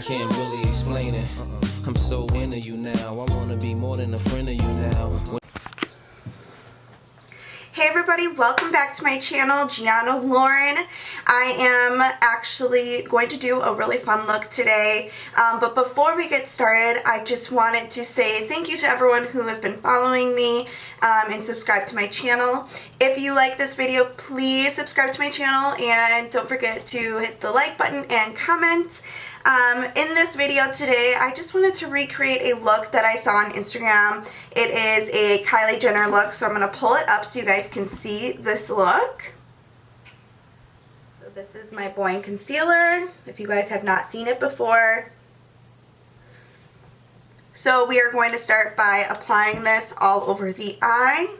can't really explain it. I'm so into you now. I wanna be more than a friend of you now. Hey everybody, welcome back to my channel, Gianna Lauren. I am actually going to do a really fun look today, but before we get started, I just wanted to say thank you to everyone who has been following me and subscribe to my channel. If you like this video, please subscribe to my channel and don't forget to hit the like button and comment. In this video today, I just wanted to recreate a look that I saw on Instagram. It is a Kylie Jenner look, so I'm going to pull it up so you guys can see this look. So this is my Boing Concealer, if you guys have not seen it before. So we are going to start by applying this all over the eye.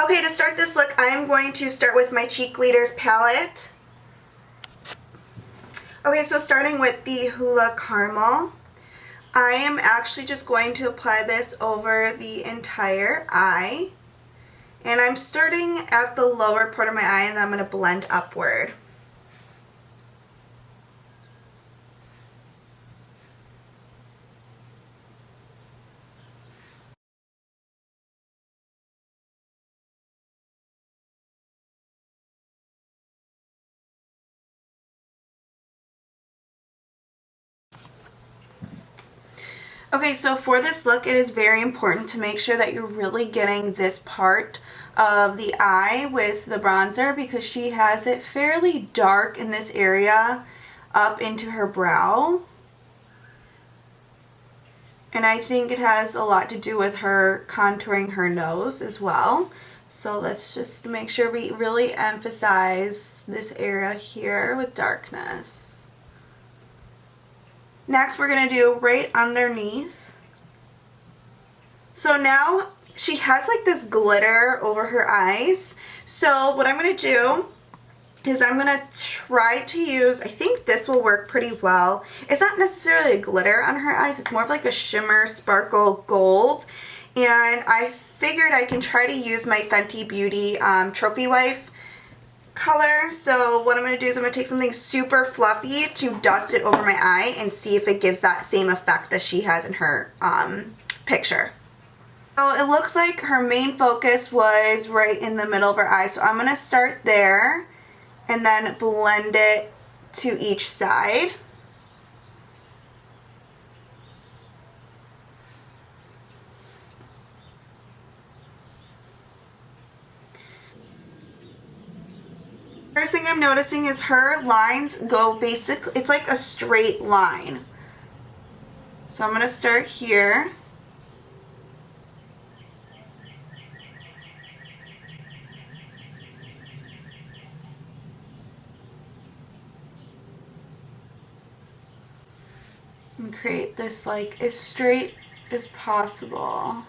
Okay, to start this look, I am going to start with my Cheek Leaders palette. Okay, so starting with the Hoola Carmel, I am actually just going to apply this over the entire eye. And I'm starting at the lower part of my eye and then I'm going to blend upward. Okay, so for this look, it is very important to make sure that you're really getting this part of the eye with the bronzer because she has it fairly dark in this area up into her brow. And I think it has a lot to do with her contouring her nose as well. So let's just make sure we really emphasize this area here with darkness. Next, we're going to do right underneath. So now she has like this glitter over her eyes. So what I'm going to do is I'm going to try to use, I think this will work pretty well. It's not necessarily a glitter on her eyes. It's more of like a shimmer, sparkle gold. And I figured I can try to use my Fenty Beauty Trophy Wife color. So what I'm going to do is I'm going to take something super fluffy to dust it over my eye and see if it gives that same effect that she has in her picture. So it looks like her main focus was right in the middle of her eye. So I'm going to start there and then blend it to each side. First thing I'm noticing is her lines go basically, it's like a straight line. So I'm going to start here. And create this like as straight as possible.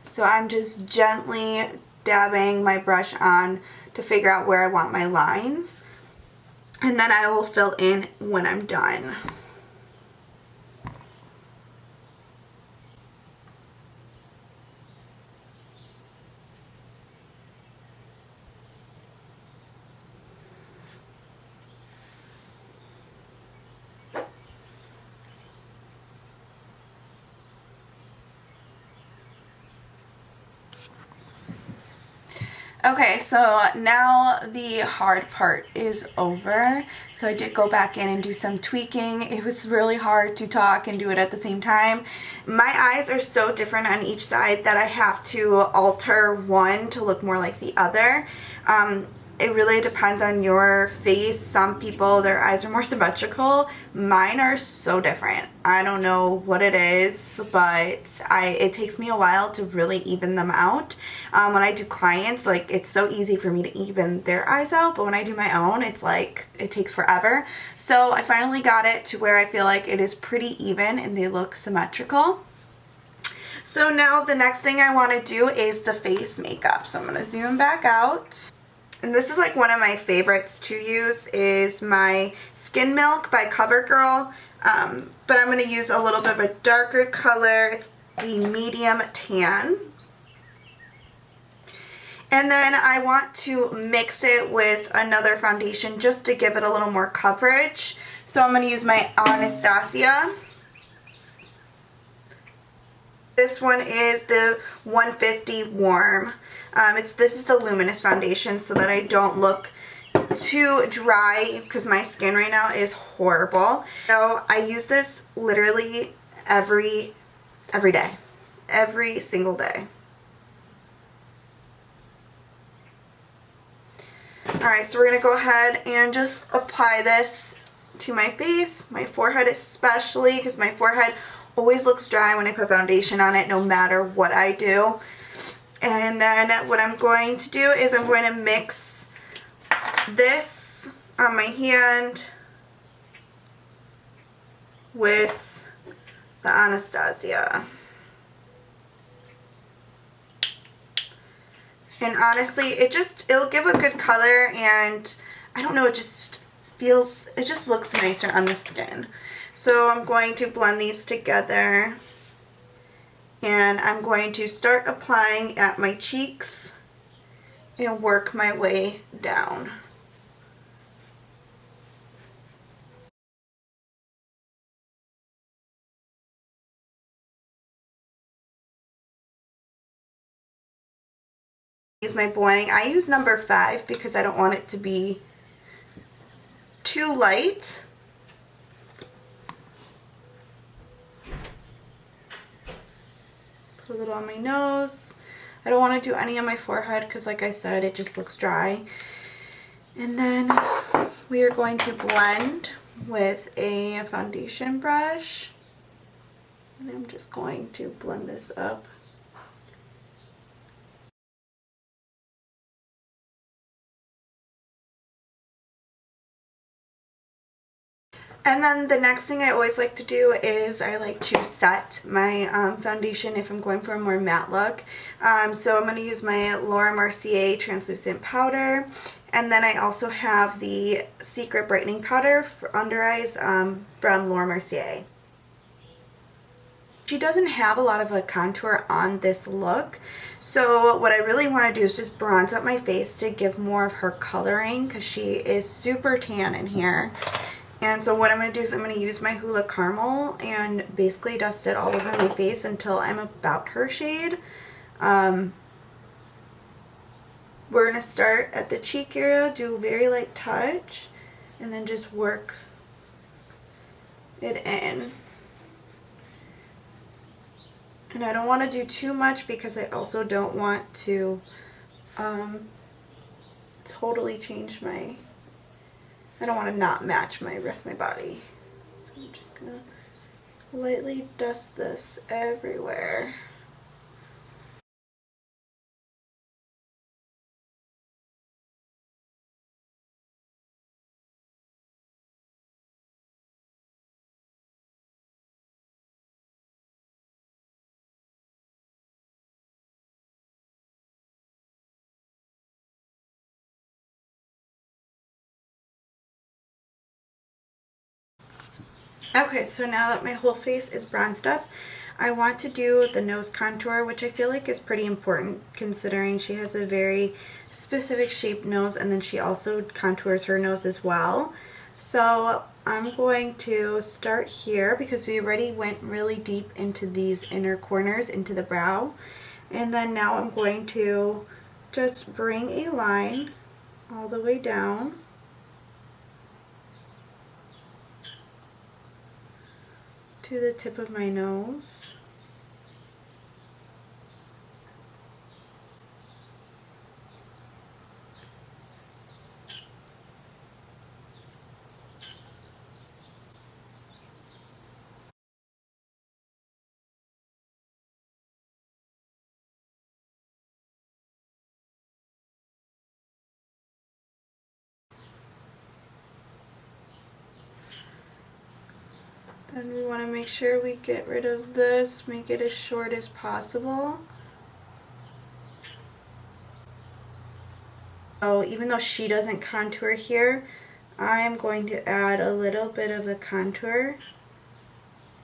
So I'm just gently dabbing my brush on to figure out where I want my lines, and then I will fill in when I'm done. Okay, so now the hard part is over. So I did go back in and do some tweaking. It was really hard to talk and do it at the same time. My eyes are so different on each side that I have to alter one to look more like the other. It really depends on your face. Some people, their eyes are more symmetrical. Mine are so different. I don't know what it is, but it takes me a while to really even them out. When I do clients, like, it's so easy for me to even their eyes out, but when I do my own, it's like it takes forever. So I finally got it to where I feel like it is pretty even and they look symmetrical. So now the next thing I want to do is the face makeup. So I'm going to zoom back out. And this is like one of my favorites to use is my Skin Milk by CoverGirl But I'm going to use a little bit of a darker color. It's the medium tan. And then I want to mix it with another foundation just to give it a little more coverage. So I'm going to use my Anastasia. This one is the 150 Warm. This is the luminous foundation so that I don't look too dry because my skin right now is horrible. So I use this literally every day, every single day. Alright, so we're going to go ahead and just apply this to my face, my forehead especially, because my forehead always looks dry when I put foundation on it, no matter what I do. And then what I'm going to do is I'm going to mix this on my hand with the Anastasia. And honestly, it'll give a good color, and I don't know, it just looks nicer on the skin. So I'm going to blend these together, and I'm going to start applying at my cheeks and work my way down. Use my Boing. I use number 5 because I don't want it to be too light. Put a little on my nose. I don't want to do any on my forehead because, like I said, it just looks dry. And then we are going to blend with a foundation brush. And I'm just going to blend this up. And then the next thing I always like to do is I like to set my foundation if I'm going for a more matte look. So I'm going to use my Mercier translucent powder. And then I also have the Secret Brightening Powder for under eyes from Mercier. She doesn't have a lot of a contour on this look. So what I really want to do is just bronze up my face to give more of her coloring because she is super tan in here. And so what I'm going to do is I'm going to use my Hoola Carmel and basically dust it all over my face until I'm about her shade. We're going to start at the cheek area, do a very light touch, and then just work it in. And I don't want to do too much because I also don't want to totally change my... I don't want to not match my rest of my body. So I'm just going to lightly dust this everywhere. Okay, so now that my whole face is bronzed up, I want to do the nose contour, which I feel like is pretty important considering she has a very specific shaped nose, and then she also contours her nose as well. So I'm going to start here because we already went really deep into these inner corners, into the brow. And then now I'm going to just bring a line all the way down. To the tip of my nose. Then we want to make sure we get rid of this, make it as short as possible. So even though she doesn't contour here, I am going to add a little bit of a contour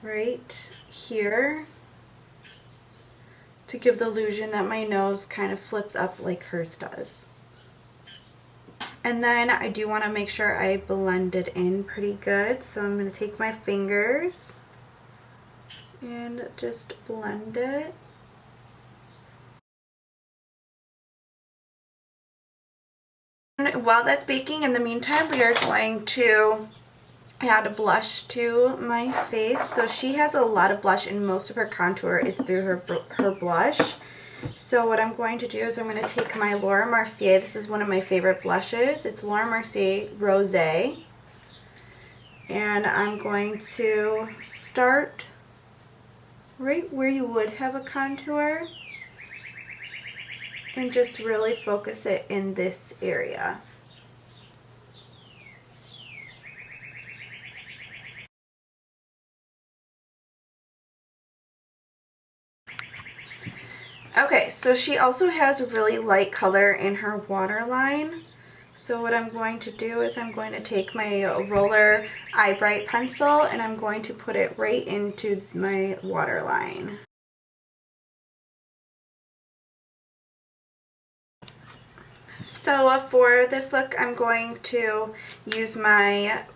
right here to give the illusion that my nose kind of flips up like hers does. And then I do want to make sure I blend it in pretty good. So I'm going to take my fingers and just blend it. And while that's baking, in the meantime, we are going to add a blush to my face. So she has a lot of blush and most of her contour is through her blush. So what I'm going to do is I'm going to take my Laura Mercier. This is one of my favorite blushes. It's Laura Mercier Rosé. And I'm going to start right where you would have a contour and just really focus it in this area. Okay, so she also has a really light color in her waterline. So what I'm going to do is I'm going to take my Roller Eye Bright pencil and I'm going to put it right into my waterline. So for this look, I'm going to use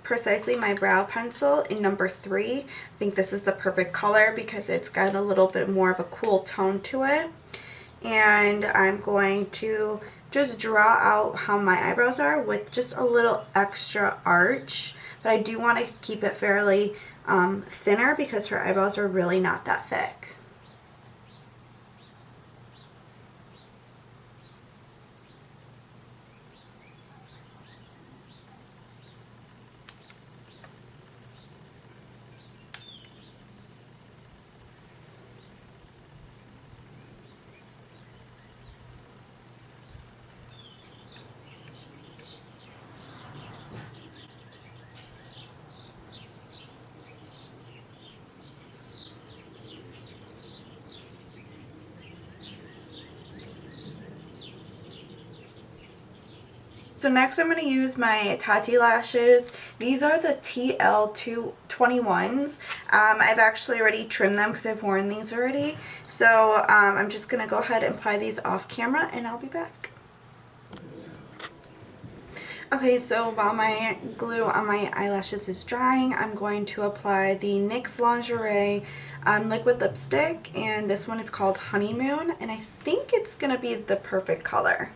precisely my brow pencil in number 3. I think this is the perfect color because it's got a little bit more of a cool tone to it. And I'm going to just draw out how my eyebrows are with just a little extra arch. But I do want to keep it fairly thinner because her eyebrows are really not that thick. So next I'm going to use my Tati lashes. These are the TL221s. I've actually already trimmed them because I've worn these already. So I'm just going to go ahead and apply these off camera and I'll be back. Okay, so while my glue on my eyelashes is drying, I'm going to apply the NYX Lingerie liquid lipstick, and this one is called Honeymoon, and I think it's going to be the perfect color.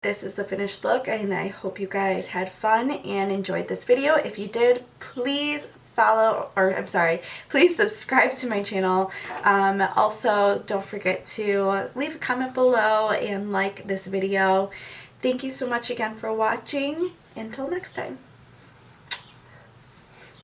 This is the finished look, and I hope you guys had fun and enjoyed this video. If you did, please please subscribe to my channel. Also, don't forget to leave a comment below and like this video. Thank you so much again for watching. Until next time.